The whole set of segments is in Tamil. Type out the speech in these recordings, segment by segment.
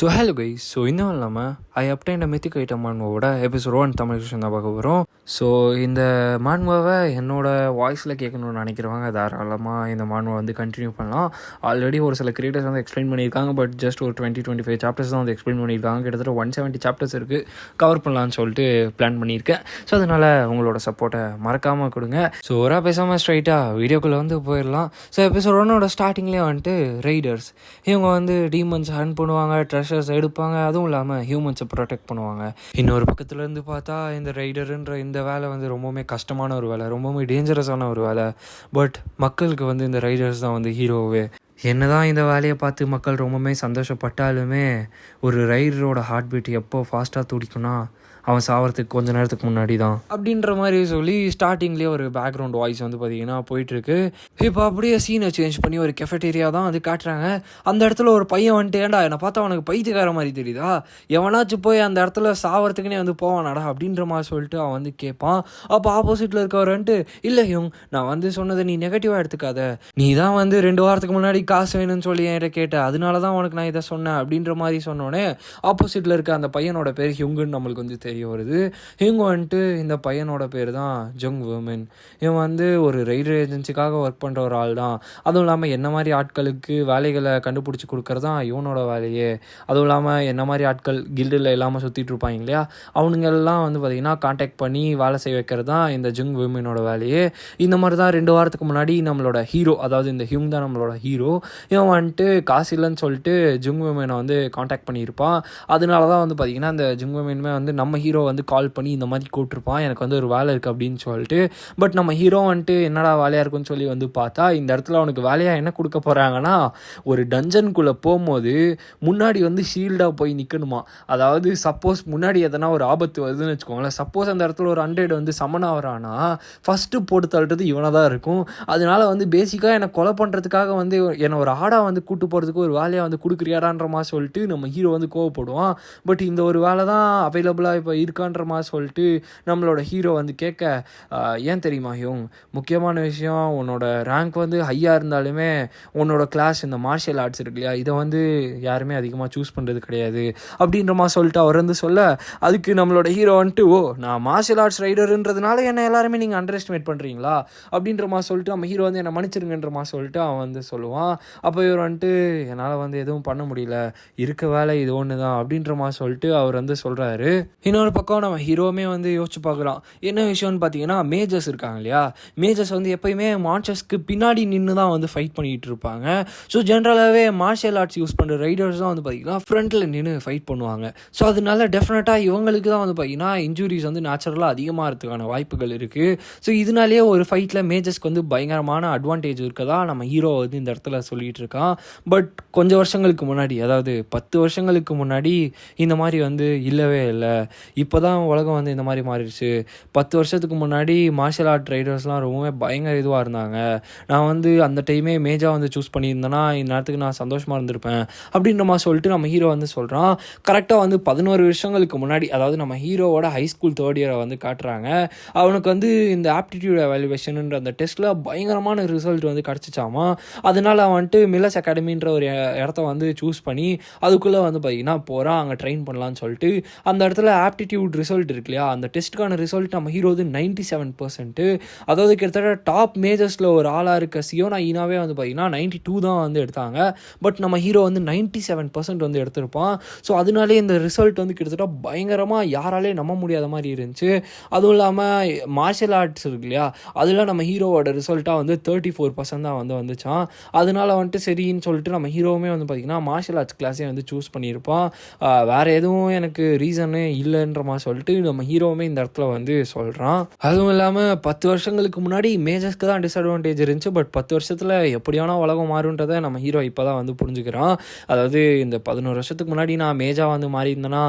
So hello guys. ஸோ இன்னும் இல்லாமல் ஐ அப்டைன் மித்திக் ஐட்டம் மான்வாவோட எபிசோட் 1 தமிழ் விஷயம் தான் பார்க்க போகிறோம். ஸோ இந்த மான்வாவை என்னோடய வாய்ஸில் கேட்கணும்னு நினைக்கிறவங்க தாராளமாக இந்த மான்வா வந்து கண்டினியூ பண்ணலாம். ஆல்ரெடி ஒரு சில கிரியேட்டர்ஸ் வந்து எக்ஸ்பிளைன் பண்ணியிருக்காங்க, பட் ஜஸ்ட் ஒரு 20-25 சாப்டர்ஸ் தான் வந்து எக்ஸ்பிளைன் பண்ணியிருக்காங்க. கிட்டத்தட்ட 170 சாப்டர்ஸ் இருக்குது, கவர் பண்ணலான்னு சொல்லிட்டு பிளான் பண்ணியிருக்கேன். ஸோ அதனால் உங்களோட சப்போர்ட்டை மறக்காமல் கொடுங்க. ஸோ ஒரு பேசாமல் ஸ்ட்ரைட்டாக வீடியோக்குள்ளே வந்து போயிடலாம். ஸோ எபிசோட் 1 ஸ்டார்டிங்லேயே வந்துட்டு ரைடர்ஸ் இவங்க வந்து டீமன்ஸ் ஹண்ட் பண்ணுவாங்க, ட்ரெஷர்ஸ் எடுப்பாங்க, அதுவும் இல்லாமல் ஹியூமன்ஸை ப்ரொடெக்ட் பண்ணுவாங்க. இன்னொரு பக்கத்துலேருந்து பார்த்தா இந்த ரைடருன்ற இந்த வேலை வந்து ரொம்பவுமே கஷ்டமான ஒரு வேலை, ரொம்பவுமே டேஞ்சரஸான ஒரு வேலை. பட் மக்களுக்கு வந்து இந்த ரைடர்ஸ் தான் வந்து ஹீரோவே. என்னதான் இந்த வேலையை பார்த்து மக்கள் ரொம்பவுமே சந்தோஷப்பட்டாலுமே ஒரு ரைடரோட ஹார்ட் பீட் எப்போ ஃபாஸ்ட்டாக துடிக்கும்னா அவன் சாவறதுக்கு கொஞ்சம் நேரத்துக்கு முன்னாடி தான் அப்படின்ற மாதிரி சொல்லி ஸ்டார்டிங்லேயே ஒரு பேக்ரவுண்ட் வாய்ஸ் வந்து பார்த்திங்கன்னா போயிட்டுருக்கு. இப்போ அப்படியே சீனை சேஞ்ச் பண்ணி ஒரு கெஃபட்டேரியா தான் அது காட்டுறாங்க. அந்த இடத்துல ஒரு பையன் வந்துட்டு, ஏன்டா என்னை பார்த்தா அவனுக்கு பைத்தியக்கார மாதிரி தெரியுதா, எவனாச்சும் போய் அந்த இடத்துல சாவறதுக்குன்னே வந்து போவானாடா அப்படின்ற மாதிரி சொல்லிட்டு அவன் வந்து கேட்பான். அப்போ ஆப்போசிட்டில் இருக்கவர் வந்துட்டு, இல்லை நான் வந்து சொன்னதை நீ நெகட்டிவாக எடுத்துக்காத, நீ தான் வந்து 2 வாரத்துக்கு முன்னாடி காசு வேணும்னு சொல்லி என்கிட்ட கேட்ட, அதனால தான் உனக்கு நான் இதை சொன்னேன் அப்படின்ற மாதிரி சொன்னோன்னே ஆப்போசிட்டில் இருக்க அந்த பையனோட பேர் ஹியூங்குன்னு நம்மளுக்கு வந்து தெரிய வருது. இவங்க வந்துட்டு இந்த பையனோட பேர் தான் ஜங் வெர்மின். இவன் வந்து ஒரு ரைடர் ஏஜென்சிக்காக ஒர்க் பண்ணுற ஒரு ஆள் தான். அதுவும் இல்லாமல் என்ன மாதிரி ஆட்களுக்கு வேலைகளை கண்டுபிடிச்சி கொடுக்கறது தான் இவனோட வேலையே. அதுவும் இல்லாமல் என்ன மாதிரி ஆட்கள் கில்டில் இல்லாமல் சுற்றிட்டு இருப்பாங்க இல்லையா, அவனுங்கெல்லாம் வந்து பார்த்திங்கன்னா கான்டாக்ட் பண்ணி வேலை செய்ய வைக்கிறது தான் இந்த ஜங் வெர்மினோட வேலையே. இந்த மாதிரி தான் 2 வாரத்துக்கு முன்னாடி நம்மளோட ஹீரோ, அதாவது இந்த ஹியூங் தான் நம்மளோட ஹீரோ, இவன் வந்துட்டு காசு இல்லைன்னு சொல்லிட்டு ஜங் வெர்மினை வந்து கான்டாக்ட் பண்ணியிருப்பான். அதனால தான் வந்து பார்த்திங்கன்னா இந்த ஜங் வெர்மினுமே வந்து நம்ம ஹீரோ வந்து கால் பண்ணி இந்த மாதிரி கூப்பிட்ருப்பான், எனக்கு வந்து ஒரு வேலை இருக்குது அப்படின்னு சொல்லிட்டு. பட் நம்ம ஹீரோ வந்துட்டு என்னடா வேலையாக இருக்குன்னு சொல்லி வந்து பார்த்தா இந்த இடத்துல அவனுக்கு வேலையாக என்ன கொடுக்க போகிறாங்கன்னா, ஒரு டஞ்சனுக்குள்ளே போகும்போது முன்னாடி வந்து ஷீல்டாக போய் நிற்கணுமா. அதாவது சப்போஸ் முன்னாடி எதனா ஒரு ஆபத்து வருதுன்னு வச்சுக்கோங்களேன், சப்போஸ் அந்த இடத்துல ஒரு 100 வந்து சமன் ஆகிறானா ஃபஸ்ட்டு போட்டு தள்ளுறது இவனை தான் இருக்கும். அதனால வந்து பேசிக்காக என்னை கொலை பண்ணுறதுக்காக வந்து என்னை ஒரு ஆடாக வந்து கூட்டு போகிறதுக்கு ஒரு வேலையாக வந்து கொடுக்குறியாடான்ற மாதிரி சொல்லிட்டு நம்ம ஹீரோ வந்து கோவப்படுவான். பட் இந்த ஒரு வேலை தான் அவைலபிளாக இப்போ இருக்கான்ற மாதிரி சொல்லிட்டு நம்மளோட ஹீரோ வந்து கேட்க, ஏன் தெரியுமா ஹியூங், முக்கியமான விஷயம், உன்னோட ரேங்க் வந்து ஹையாக இருந்தாலுமே உன்னோட கிளாஸ் இந்த மார்ஷியல் ஆர்ட்ஸ் இருக்கு இல்லையா, இதை வந்து யாருமே அதிகமாக சூஸ் பண்ணுறது கிடையாது அப்படின்ற மாதிரி சொல்லிட்டு அவர் வந்து சொல்ல, அதுக்கு நம்மளோட ஹீரோ வந்துட்டு, ஓ நான் மார்ஷியல் ஆர்ட்ஸ் ரைடருன்றதுனால என்னை எல்லாருமே நீங்கள் அண்டர் எஸ்டிமேட் பண்ணுறீங்களா அப்படின்ற மாதிரி சொல்லிட்டு நம்ம ஹீரோ வந்து என்னை மன்னிச்சிருங்கன்ற மாதிரி சொல்லிட்டு அவன் வந்து சொல்லுவான். அப்போ இவர் வந்துட்டு, என்னால் வந்து எதுவும் பண்ண முடியல, இருக்க வேலை இது ஒன்று தான் அப்படின்ற மாதிரி சொல்லிட்டு அவர் வந்து சொல்கிறாரு. இன்னொரு பக்கம் நம்ம ஹீரோவுமே வந்து யோசிச்சு பார்க்கலாம். என்ன விஷயம்னு பார்த்தீங்கன்னா, மேஜர்ஸ் இருக்காங்க இல்லையா, மேஜர்ஸ் வந்து எப்போயுமே மான்ஸ்டர்ஸ்க்கு பின்னாடி நின்று தான் வந்து ஃபைட் பண்ணிகிட்டு இருப்பாங்க. ஸோ ஜென்ரலாகவே மார்ஷியல் ஆர்ட்ஸ் யூஸ் பண்ணுற ரைடர்ஸ் தான் வந்து பார்த்திங்கன்னா ஃப்ரண்ட்டில் நின்று ஃபைட் பண்ணுவாங்க. ஸோ அதனால டெஃபினட்டாக இவங்களுக்கு தான் வந்து பார்த்திங்கன்னா இன்ஜுரிஸ் வந்து நேச்சுரலாக அதிகமாக இருக்கிறதுக்கான வாய்ப்புகள் இருக்குது. ஸோ இதனாலேயே ஒரு ஃபைட்டில் மேஜர்ஸ்க்கு வந்து பயங்கரமான அட்வான்டேஜ் இருக்கதா நம்ம ஹீரோ வந்து இந்த இடத்துல சொல்லிகிட்டு இருக்கான். பட் கொஞ்சம் வருஷங்களுக்கு முன்னாடி, அதாவது 10 வருஷங்களுக்கு முன்னாடி இந்த மாதிரி வந்து இல்லவே இல்லை. இப்போ தான் உலகம் வந்து இந்த மாதிரி மாறிடுச்சு. 10 வருஷத்துக்கு முன்னாடி மார்ஷியல் ஆர்ட் ரைடர்ஸ்லாம் ரொம்பவே பயங்கர இதுவாக இருந்தாங்க. நான் வந்து அந்த டைமே மேஜாக வந்து சூஸ் பண்ணியிருந்தேன்னா இந்நேரத்துக்கு நான் சந்தோஷமாக இருந்திருப்பேன் அப்படின்ற மாதிரி சொல்லிட்டு நம்ம ஹீரோ வந்து சொல்கிறான். கரெக்டாக வந்து 11 வருஷங்களுக்கு முன்னாடி, அதாவது நம்ம ஹீரோவோட ஹை ஸ்கூல் 3rd இயரை வந்து காட்டுறாங்க. அவனுக்கு வந்து இந்த ஆப்டிடியூட் எவாலுவேஷனுன்ற அந்த டெஸ்ட்டில் பயங்கரமான ரிசல்ட் வந்து கிடச்சிச்சாமா. அதனால அவன் வந்துட்டு மில்லஸ் அகாடமின்ற ஒரு இடத்த வந்து சூஸ் பண்ணி அதுக்குள்ளே வந்து பார்த்திங்கன்னா போகிறான், அங்கே ட்ரெயின் பண்ணலான்னு சொல்லிட்டு. அந்த இடத்துல ஆப்டிடியூட் ரிசல்ட் இருக்கு இல்லையா, அந்த டெஸ்ட்டுக்கான ரிசல்ட் நம்ம ஹீரோ வந்து 97%. அதாவது கிட்டத்தட்ட டாப் மேஜர்ஸில் ஒரு ஆளாக இருக்க சியோனா ஈனாவே வந்து பார்த்திங்கன்னா 92 தான் வந்து எடுத்தாங்க. பட் நம்ம ஹீரோ வந்து 97% வந்து எடுத்திருப்பான். ஸோ அதனாலே இந்த ரிசல்ட் வந்து கிட்டத்தட்ட பயங்கரமாக யாராலே நம்ப முடியாத மாதிரி இருந்துச்சு. அதுவும் இல்லாமல் மார்ஷியல் ஆர்ட்ஸ் இருக்கு இல்லையா, அதில் நம்ம ஹீரோவோட ரிசல்ட்டாக வந்து 34% தான் வந்து வந்துச்சான். அதனால வந்துட்டு சரின்னு சொல்லிட்டு நம்ம ஹீரோவுமே வந்து பார்த்திங்கன்னா மார்ஷியல் ஆர்ட்ஸ் கிளாஸே வந்து சூஸ் பண்ணியிருப்பான். வேறு எதுவும் எனக்கு ரீசனே இல்லைன்ற மாதிரி சொல்லிட்டு நம்ம ஹீரோவுமே இந்த இடத்துல வந்து சொல்கிறான். அதுவும் இல்லாமல் 10 வருஷங்களுக்கு முன்னாடி மேஜர்ஸ்க்கு தான் டிஸ்அட்வான்டேஜ் இருந்துச்சு. பட் 10 வருஷத்தில் எப்படியான உலகம் மாறுன்றதை நம்ம ஹீரோ இப்போ தான் வந்து புரிஞ்சுக்கிறான். அதாவது இந்த 11 வருஷத்துக்கு முன்னாடி நான் மேஜாக வந்து மாறி இருந்தேன்னா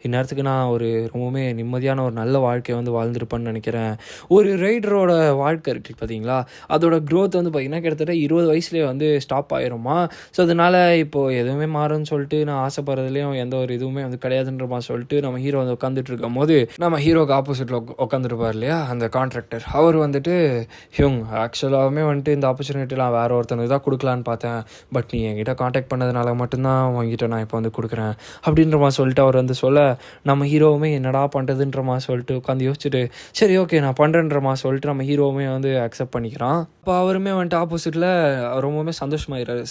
இந்நேரத்துக்கு நான் ஒரு ரொம்பவுமே நிம்மதியான ஒரு நல்ல வாழ்க்கையை வந்து வாழ்ந்திருப்பேன்னு நினைக்கிறேன். ஒரு ரைடரோட வாழ்க்கை இருக்குது பார்த்தீங்களா, அதோட க்ரோத் வந்து பார்த்திங்கன்னா கிட்டத்தட்ட 20 வயசுலேயே வந்து ஸ்டாப் ஆயிருமா. ஸோ அதனால் இப்போது எதுவுமே மாறும்னு சொல்லிட்டு நான் ஆசைப்படுறதுலேயும் எந்த ஒரு இதுவுமே வந்து கிடையாதுன்ற மாதிரி சொல்லிட்டு நம்ம ஹீரோ வந்து உட்காந்துட்டு இருக்கும் போது நம்ம ஹீரோக்கு ஆப்போசிட்டில் உட்காந்துருப்பார் இல்லையா அந்த கான்ட்ராக்டர், அவர் வந்துட்டு ஹியூங் ஆக்சுவலாகவே வந்துட்டு இந்த ஆப்பர்ச்சுனிட்டிலாம் வேறு ஒருத்தனுக்கு தான் கொடுக்கலான்னு பார்த்தேன், பட் நீ என்கிட்ட காண்டாக்ட் பண்ணதுனால மட்டும்தான் உங்ககிட்ட நான் இப்போ வந்து கொடுக்குறேன் அப்படின்ற மாதிரி சொல்லிட்டு அவர் வந்து சொல்ல, நம்ம ஹீரோவுமே என்னடா பண்ணுறதுன்ற மாதிரி சொல்லிட்டு உட்காந்து யோசிச்சுட்டு சரி ஓகே நான் பண்ணுறேன்ற மாதிரி சொல்லிட்டு நம்ம ஹீரோவுமே வந்து அக்செப்ட் பண்ணிக்கிறான். அப்போ அவருமே வந்துட்டு ஆப்போசிட்டில் ரொம்பவுமே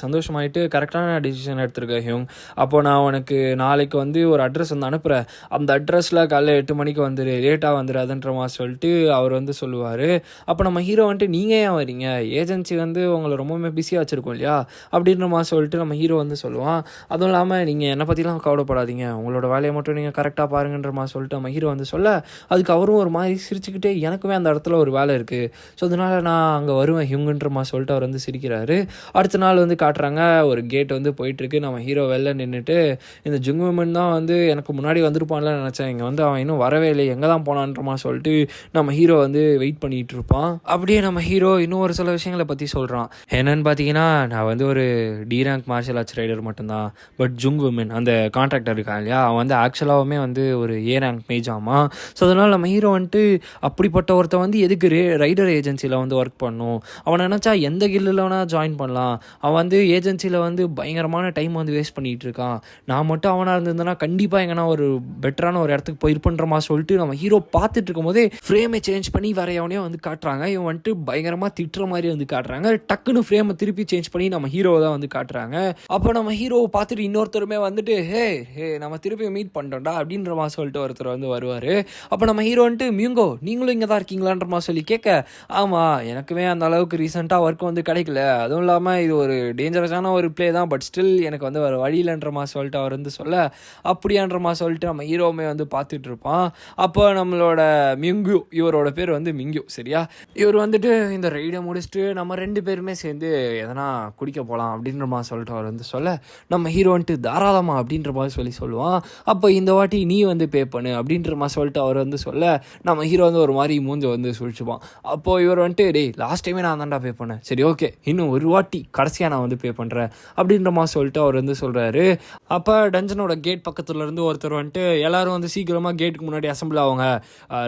சந்தோஷமாயிட்டு கரெக்டான டிசிஷன் எடுத்திருக்கேன் ஹியூங், அப்போ நான் உனக்கு நாளைக்கு வந்து ஒரு அட்ரஸ் வந்து அனுப்புகிறேன், அந்த அட்ரஸில் காலைல 8 மணிக்கு வந்துடு, லேட்டாக வந்துடாதுன்ற மாதிரி சொல்லிட்டு அவர் வந்து சொல்லுவார். அப்போ நம்ம ஹீரோ வந்துட்டு நீங்கள் ஏன் வரீங்க, ஏஜென்சி வந்து உங்களை ரொம்பவுமே பிஸியாக வச்சுருக்கோம் இல்லையா அப்படின்ற மாதிரி சொல்லிட்டு நம்ம ஹீரோ வந்து சொல்லுவான். அதுவும் இல்லாமல் நீங்கள் என்னை பற்றிலாம் கவலைப்படாதீங்க, உங்களோட வேலையை மட்டும் நீங்கள் கரெக்டாக பாருங்கன்ற மாதிரி சொல்லிட்டு நம்ம ஹீரோ வந்து சொல்ல, அதுக்கு அவரும் ஒரு மாதிரி சிரிச்சுக்கிட்டே எனக்குமே அந்த இடத்துல ஒரு வேலை இருக்குது, ஸோ அதனால் நான் அங்கே வருவேன் ஹியூங்குன்ற மாதிரி சொல்லிட்டு அவர் வந்து சிரிக்கிறாரு. அடுத்த நாள் வந்து காட்டுறாங்க, ஒரு கேட் வந்து போயிட்டுருக்கு, நம்ம ஹீரோ வெளில நின்றுட்டு இந்த ஜுங்விமன் தான் வந்து எனக்கு முன்னாடி வந்திருப்பான்லாம் நினச்சேன், இங்கே வந்து அவன் இன்னும் வரவே இல்லை, எங்கே தான் போனான்ற மாதிரி சொல்லிட்டு நம்ம ஹீரோ வந்து வெயிட் பண்ணிகிட்டு இருப்பான். அப்படியே நம்ம ஹீரோ இன்னும் ஒரு சில விஷயங்களை பற்றி சொல்கிறான். என்னன்னு பார்த்தீங்கன்னா, நான் வந்து ஒரு D rank martial arts rider மட்டும்தான், பட் ஜுங்விமன் அந்த கான்ட்ராக்டர் இருக்கான் இல்லையா, அவன் வந்து ஆக்சுவலாகவுமே வந்து ஒரு ஏ ரேங்க் மேஜ் ஆமாம். ஸோ அதனால் நம்ம ஹீரோ வந்துட்டு அப்படிப்பட்ட ஒருத்தன் வந்து எதுக்கு ரைடர் ஏஜென்சியில் வந்து ஒர்க் பண்ணும், அவனை நினச்சா எந்த கில்லில் வேணால் ஜாயின் பண்ணலாம், அவன் வந்து ஏஜென்சியில் வந்து பயங்கரமான டைம் வந்து வேஸ்ட் பண்ணிகிட்டு இருக்கான், நான் மட்டும் அவனாக இருந்திருந்தேன்னா கண்டிப்பாக எங்கன்னா ஒரு பெட்டரான ஒரு இடத்துக்கு போயிருப்பன்ற மாதிரி சொல்லிட்டு நம்ம ஹீரோ பார்த்துட்டு இருக்கும் போதே ஃப்ரேமை சேஞ்ச் பண்ணி வேற எவனையோ வந்து காட்டுறாங்க. இவன் வந்துட்டு பயங்கரமாக திட்டுற மாதிரி வந்து காட்டுறாங்க. டக்குன்னு ஃப்ரேமை திருப்பி சேஞ்ச் பண்ணி நம்ம ஹீரோவை தான் வந்து காட்டுறாங்க. அப்போ நம்ம ஹீரோவை பார்த்துட்டு இன்னொருத்தருமே வந்துட்டு ஹே நம்ம திருப்பி மீட் பண்ணிட்டோம்டா அப்படின்ற மாதிரி சொல்லிட்டு ஒருத்தர் வந்து வருவார். அப்போ நம்ம ஹீரோ வந்துட்டு மியூங்கோ நீங்களும் இங்கே தான் இருக்கீங்களான்ற மாதிரி சொல்லி கேட்க, ஆமாம் எனக்குமே அந்த அளவுக்கு ரீசெண்டாக ஒர்க் வந்து கிடைக்கல, அதுவும் இல்லாமல் இது ஒரு டேஞ்சரஸான ஒரு ப்ளே தான், பட் ஸ்டில் எனக்கு வந்து ஒரு வழியிலன்ற மாதிரி சொல்லிட்டு அவர் வந்து சொல்ல, அப்படியான்ற மாதிரி சொல்லிட்டு நம்ம ஹீரோவுமே வந்து பார்த்துட்டு இருப்பான். அப்போ நம்மளோட மிங்கு, இவரோட பேர் வந்து மிங்கு சரியா, இவர் வந்துட்டு இந்த ரைடை முடிச்சுட்டு நம்ம 2 பேருமே சேர்ந்து எதனா குடிக்க போகலாம் அப்படின்ற மாதிரி சொல்லிட்டு அவர் வந்து சொல்ல, நம்ம ஹீரோ வந்துட்டு தாராளமா அப்படின்ற மாதிரி சொல்லுவான். அப்போ இந்த வாட்டி நீ வந்து பே பண்ணு அப்படின்ற மாதிரி சொல்லிட்டு அவர் வந்து சொல்ல, நம்ம ஹீரோ வந்து ஒரு மாதிரி மூஞ்ச வந்து சுழிச்சுப்பான். அப்போது இவர் வந்துட்டு டேய் லாஸ்ட் டைமே நான் தான்டா பே பண்ணேன், சரி ஓகே இன்னும் ஒரு வாட்டி கடைசியாக நான் வந்து பே பண்ணுறேன் அப்படின்ற மாதிரி சொல்லிட்டு அவர் வந்து சொல்கிறாரு. அப்போ டஞ்சனோட கேட் பக்கத்தில் இருந்து ஒருத்தர் வந்துட்டு எல்லாரும் வந்து சீக்கிரமாக கேட்டுக்கு முன்னாடி அசம்பிள் ஆகுங்க,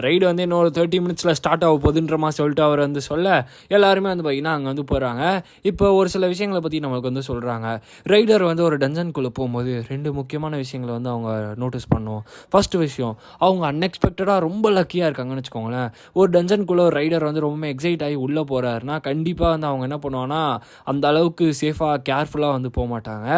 ரைடு வந்து இன்னொரு 30 மினிட்ஸில் ஸ்டார்ட் ஆக போகுதுன்ற மாதிரி சொல்லிட்டு அவர் வந்து சொல்ல, எல்லாருமே வந்து பார்த்திங்கன்னா அங்கே வந்து போகிறாங்க. இப்போ ஒரு சில விஷயங்களை பற்றி நம்மளுக்கு வந்து சொல்கிறாங்க. ரைடர் வந்து ஒரு டஞ்சனுக்குள்ளே போகும்போது 2 முக்கியமான விஷயங்களை வந்து அவங்க நோட்டீஸ் பண்ணும். ஃபர்ஸ்ட் விஷயம், அவங்க அன்எக்ஸ்பெக்டடாக ரொம்ப லக்கியாக இருக்காங்கன்னு வச்சுக்கோங்களேன். ஒரு டஞ்சனுக்குள்ளே ஒரு ரைடர் வந்து ரொம்ப எக்ஸைட் ஆகி உள்ளே போகிறாருன்னா கண்டிப்பாக வந்து அவங்க என்ன பண்ணுவாங்கன்னா அந்த அளவுக்கு சேஃபாக கேர்ஃபுல்லாக வந்து போக மாட்டாங்க.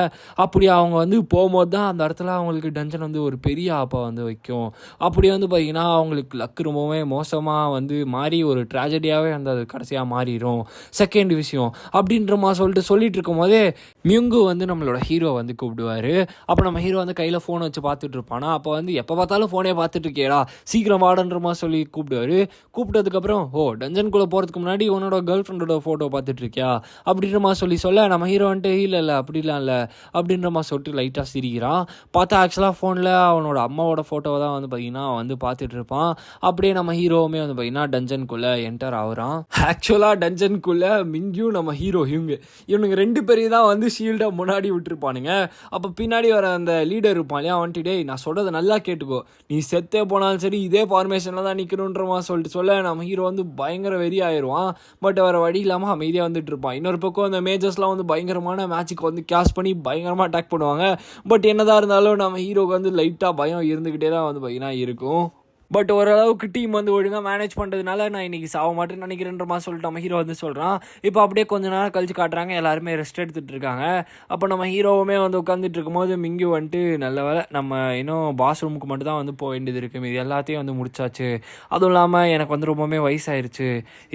அப்படி அவங்க வந்து போகும்போது தான் அந்த இடத்துல அவங்களுக்கு டஞ்சன் வந்து ஒரு பெரிய ஆப்பை வந்து வைக்கும். அப்படி வந்து பார்த்திங்கன்னா அவங்களுக்கு லக்கு ரொம்பவே மோசமாக வந்து மாறி ஒரு ட்ராஜடியாகவே வந்து அது கடைசியாக மாறிடும். செகண்ட் விஷயம் அப்படின்ற மாதிரி சொல்லிட்டு இருக்கும் போதே மியுங்கு வந்து நம்மளோட ஹீரோ வந்து கூப்பிடுவார். அப்போ நம்ம ஹீரோ வந்து கையில் ஃபோனை வச்சு பார்த்துட்டு இருப்பானா, அப்போ வந்து எப்போ பார்த்தாலும் ஃபோனே பார்த்துட்டு இருக்கேடா சீக்கிரம் வாடன்ற மாதிரி சொல்லி கூப்பிடுவார். கூப்பிட்டதுக்கப்புறம் டஞ்சனுக்குள்ளே போகிறதுக்கு முன்னாடி உன்னோட கேர்ள் ஃப்ரெண்டோட ஃபோட்டோ பார்த்துட்டு இருக்கியா அப்படின்ற மாதிரி சொல்ல, நம்ம ஹீரோ வந்துட்டு இல்லை அப்படிலாம் இல்லை அப்படின்ற மாதிரி சொல்லிட்டு லைட்டாக சிரிக்கிறான். பார்த்தா ஆக்சுவலாக ஃபோனில் அவனோட அம்மாவோட ஃபோட்டோவை தான் வந்து பார்த்திங்கன்னா வந்து பார்த்துட்டு இருப்பான். அப்படியே நம்ம ஹீரோவுமே வந்து பார்த்திங்கன்னா டஞ்சனுக்குள்ளே என்டர் ஆகுறான். ஆக்சுவலாக டஞ்சனுக்குள்ளே மிங்கியும் நம்ம ஹீரோ ஹியூங்கு இவனுங்க 2 பேரையும் தான் வந்து ஷீல்டாக முன்னாடி விட்டுருப்பானுங்க. அப்போ பின்னாடி வர அந்த லீடர் இருப்பான் இல்லையா, வந்துட்டு டேய் நான் சொல்கிறத நல்லா கேட்டுக்கோ, நீ செத்தே போனாலும் சரி இதே ஃபார்மேஷனில் தான் நிற்கணுன்ற மாதிரி சொல்ல நம்ம ஹீரோ வந்து பயங்கர வெறி ஆயிடுவான். பட் வேறு வழி இல்லாமல் அமைதியாக வந்துட்டு இருப்பான். இன்னொரு பக்கம் அந்த மேஜர்ஸ்லாம் வந்து பயங்கரமான மேட்சுக்கு வந்து கேஷ் பண்ணி பயங்கரமாக அட்டாக் பண்ணுவாங்க. பட் என்னதான் இருந்தாலும் நம்ம ஹீரோக்கு வந்து லைட்டாக பயம் இருந்துக்கிட்டே தான் வந்து பார்த்திங்கன்னா இருக்கும். பட் ஓரளவுக்கு டீம் வந்து ஒழுங்காக மேனேஜ் பண்ணுறதுனால நான் இன்றைக்கி சாக மாட்டேன்னு நினைக்கிறேன்ற மாதிரி சொல்லிட்டு நம்ம ஹீரோ வந்து சொல்கிறான். இப்போ அப்படியே கொஞ்ச நேரம் கழிச்சு காட்டுறாங்க, எல்லாருமே ரெஸ்ட் எடுத்துகிட்டு இருக்காங்க. அப்போ நம்ம ஹீரோவுமே வந்து உட்காந்துட்டு இருக்கும்போது மிங்கி வந்துட்டு நல்ல வேலை நம்ம இன்னும் பாஸ் ரூமுக்கு மட்டும் தான் வந்து போக வேண்டியது இருக்குது, இது எல்லாத்தையும் வந்து முடிச்சாச்சு, அதுவும் இல்லாமல் எனக்கு வந்து ரொம்பவுமே வயசாயிருச்சு,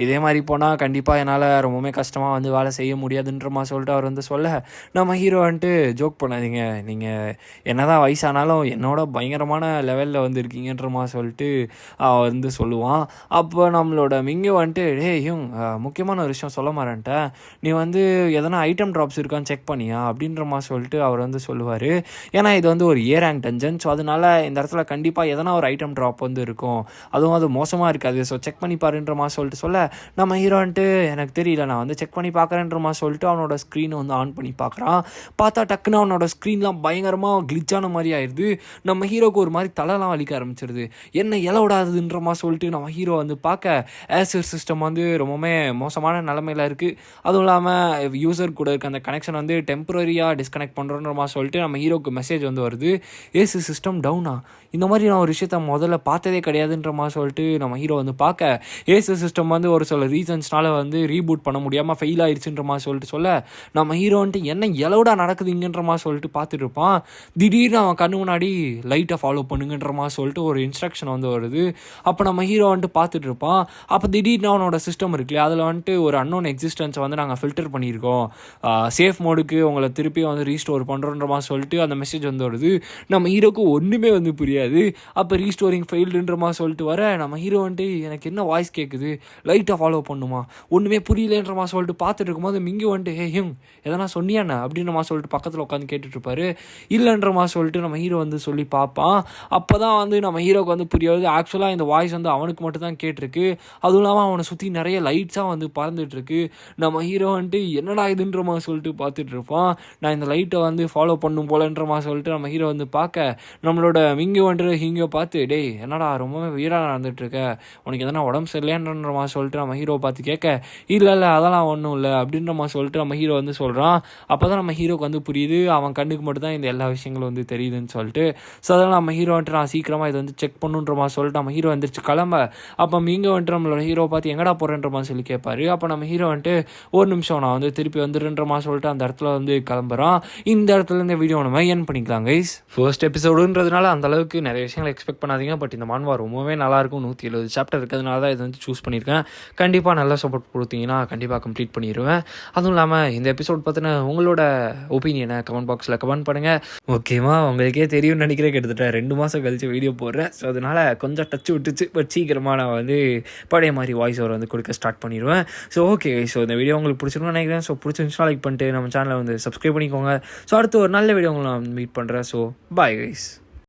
இதே மாதிரி போனால் கண்டிப்பாக என்னால் ரொம்பவுமே கஷ்டமாக வந்து வேலை செய்ய முடியாதுன்ற மாதிரி சொல்லிட்டு அவர் வந்து சொல்ல, நம்ம ஹீரோ வந்துட்டு ஜோக் பண்ணாதீங்க, நீங்கள் என்ன தான் வயசானாலும் என்னோட பயங்கரமான லெவலில் வந்து இருக்கீங்கன்ற மாதிரி சொல்லிட்டு வந்துட்டு வந்து சொல்லுவான். அப்போ நம்மளோட மிங்கு வந்துட்டு டேயும் முக்கியமான ஒரு விஷயம் சொல்ல மாட்டேன்ட்டேன், நீ வந்து எதனா ஐட்டம் ட்ராப்ஸ் இருக்கான்னு செக் பண்ணியா அப்படின்ற மாதிரி சொல்லிட்டு அவர் வந்து சொல்லுவார். ஏன்னா இது வந்து ஒரு ஏ ரேங்க் டஞ்சன், ஸோ அதனால இந்த இடத்துல கண்டிப்பாக எதனா ஒரு ஐட்டம் ட்ராப் வந்து இருக்கும், அதுவும் அது மோசமாக இருக்காது, ஸோ செக் பண்ணி பாருன்ற மாதிரி சொல்லிட்டு சொல்ல நம்ம ஹீரோ வந்துட்டு எனக்கு தெரியல நான் வந்து செக் பண்ணி பார்க்குறேன்ற மாதிரி சொல்லிட்டு அவனோட ஸ்க்ரீனை வந்து ஆன் பண்ணி பார்க்குறான். பார்த்தா டக்குன்னு அவனோட ஸ்க்ரீன்லாம் பயங்கரமாக கிளிச்சான மாதிரி ஆயிடுது. நம்ம ஹீரோக்கு ஒரு மாதிரி தலைலாம் வலிக்க ஆரம்பிச்சிருது. என்ன இலை விடாதுன்ற மாதிரி சொல்லிட்டு நம்ம ஹீரோ வந்து பார்க்க ஏசர் சிஸ்டம் வந்து ரொம்பவுமே மோசமான நிலமையில் இருக்குது. அதுவும் இல்லாமல் யூசர் கூட இருக்க அந்த கனெக்ஷன் வந்து டெம்பரரியாக டிஸ்கனெக்ட் பண்ணுறோன்ற மாதிரி சொல்லிட்டு நம்ம ஹீரோக்கு மெசேஜ் வந்து வருது, ஏசு சிஸ்டம் டவுனா. இந்த மாதிரி நான் ஒரு விஷயத்த முதல்ல பார்த்ததே கிடையாதுன்ற மாதிரி சொல்லிட்டு நம்ம ஹீரோ வந்து பார்க்க ஏசு சிஸ்டம் வந்து ஒரு சில ரீசன்ஸ்னால வந்து ரீபூட் பண்ண முடியாமல் ஃபெயில் ஆயிடுச்சுன்ற மாதிரி சொல்லிட்டு சொல்ல நம்ம ஹீரோ வந்துட்டு என்ன எலோடா நடக்குது இங்கன்ற மாதிரி சொல்லிட்டு பார்த்துட்டு இருப்பான். திடீர்னு அவன் கண்ணு முன்னாடி லைட்டை ஃபாலோ பண்ணுங்கன்ற மாதிரி சொல்லிட்டு ஒரு இன்ஸ்ட்ரக்ஷன் வந்து வருது. அப்போ நம்ம ஹீரோ வந்துட்டு பார்த்துட்டு இருப்பான். அப்போ திடீர்னு அவனோட சிஸ்டம் இருக்குல்லையா, அதில் வந்துட்டு ஒரு அன்னோன் எக்ஸிஸ்டன்ஸை வந்து நாங்கள் ஃபில்டர் பண்ணியிருக்கோம், சேஃப் மோடுக்கு உங்களை திருப்பி வந்து ரீஸ்டோர் பண்ணுறோன்ற மாதிரி சொல்லிட்டு அந்த மெசேஜ் வந்து வருது. நம்ம ஹீரோக்கு ஒன்றுமே வந்து புரியாது. அப்போ ரீஸ்டோரிங் ஃபெயில்டுன்ற மாதிரி சொல்லிட்டு வர நம்ம ஹீரோ வந்துட்டு எனக்கு என்ன வாய்ஸ் கேட்குது, லைட்டாக ஃபாலோ பண்ணுமா, ஒன்றுமே புரியலன்ற மாதிரி சொல்லிட்டு பார்த்துட்டு இருக்கும்போது மிங்கி வந்துட்டு ஹிம் எதனா சொன்னியாண்ணா அப்படின்ற மாதிரி சொல்லிட்டு பக்கத்தில் உட்காந்து கேட்டுட்ருப்பாரு. இல்லைன்ற மாதிரி சொல்லிட்டு நம்ம ஹீரோ வந்து சொல்லி பார்ப்பான். அப்போ தான் வந்து நம்ம ஹீரோக்கு வந்து புரியாது, ஆக்சுவலாக இந்த வாய்ஸ் வந்து அவனுக்கு மட்டும் தான் கேட்டிருக்கு. அதுவும் இல்லாமல் அவனை சுற்றி நிறைய லைட்ஸாக வந்து பறந்துட்டுருக்கு. நம்ம ஹீரோ வந்துட்டு என்னடா இதுன்ற மாதிரி சொல்லிட்டு பார்த்துட்டு இருப்பான். நான் இந்த லைட்டை வந்து ஃபாலோ பண்ணும் போலன்ற மாதிரி சொல்லிட்டு நம்ம ஹீரோ வந்து பார்க்க நம்மளோட மிங்கி வந்துட்டு ஹீங்கோ பார்த்து டேய் என்னடா ரொம்பவே வீடாக நடந்துட்டுருக்க, உனக்கு எதனா உடம்பு சரியில்லைன்ற மாதிரி சொல்லிட்டு நம்ம ஹீரோ பார்த்து கேட்க இல்லை அதெல்லாம் ஒன்றும் இல்லை அப்படின்ற மாதிரி சொல்லிட்டு நம்ம ஹீரோ வந்து சொல்கிறான். அப்போ தான் நம்ம ஹீரோக்கு வந்து புரியுது அவன் கண்ணுக்கு மட்டும் தான் இந்த எல்லா விஷயங்களும் வந்து தெரியுதுன்னு சொல்லிட்டு. ஸோ அதனால் நம்ம ஹீரோ வந்துட்டு நான் சீக்கிரமாக இதை வந்து செக் பண்ணுன்ற மாதிரி சொல்லிட்டு நம்ம ஹீரோ வந்துருச்சு கிளம்ப. அப்போ இங்கே வந்துட்டு நம்மளோட ஹீரோ பார்த்து எங்கடா போகிறேன்ற மாதிரி சொல்லி கேட்பாரு. அப்போ நம்ம ஹீரோ வந்துட்டு ஒரு நிமிஷம் நான் வந்து திருப்பி வந்துடுன்ற மாதிரி சொல்லிட்டு அந்த இடத்துல வந்து கிளம்புறான். இந்த இடத்துல இந்த வீடியோ நம்ம என் பண்ணிக்கலாம் கைஸ். ஃபர்ஸ்ட் எபிசோடுன்றதுனால அந்த அளவுக்கு நிறைய விஷயங்கள் எக்ஸ்பெக்ட் பண்ணாதீங்க. பட் இந்த மான்வா ரொம்பவே நல்லாயிருக்கும். 170 சாப்டர் இருக்கிறதுனால தான் இதை வந்து சூஸ் பண்ணியிருக்கேன். கண்டிப்பாக நல்லா சப்போர்ட் கொடுத்தீங்கன்னா கண்டிப்பாக கம்ப்ளீட் பண்ணிடுவேன். அதுவும் இல்லாமல் இந்த எபிசோட் பார்த்தினா உங்களோட ஒப்பீனியனை கமெண்ட் பாக்ஸில் கமெண்ட் பண்ணுங்கள். ஓகேவா, உங்களுக்கே தெரியும்னு நினைக்கிறேன், கிட்டத்தட்ட 2 மாதம் கழித்து வீடியோ போடுறேன். ஸோ அதனால் கொஞ்சம் டச்சு விட்டுச்சு. பட் சீக்கிரமாக நான் வந்து பழைய மாதிரி வாய்ஸ் ஓவர் வந்து கொடுக்க ஸ்டார்ட் பண்ணிடுவேன். ஸோ ஓகே, ஸோ இந்த வீடியோ உங்களுக்கு பிடிச்சிருக்குன்னு நினைக்கிறேன். ஸோ பிடிச்சிருந்துச்சுன்னா லைக் பண்ணிட்டு நம்ம சேனலை வந்து சப்ஸ்கிரைப் பண்ணிக்கோங்க. ஸோ அடுத்து ஒரு நல்ல வீடியோ உங்களை நான் மீட் பண்ணுறேன். So bye guys.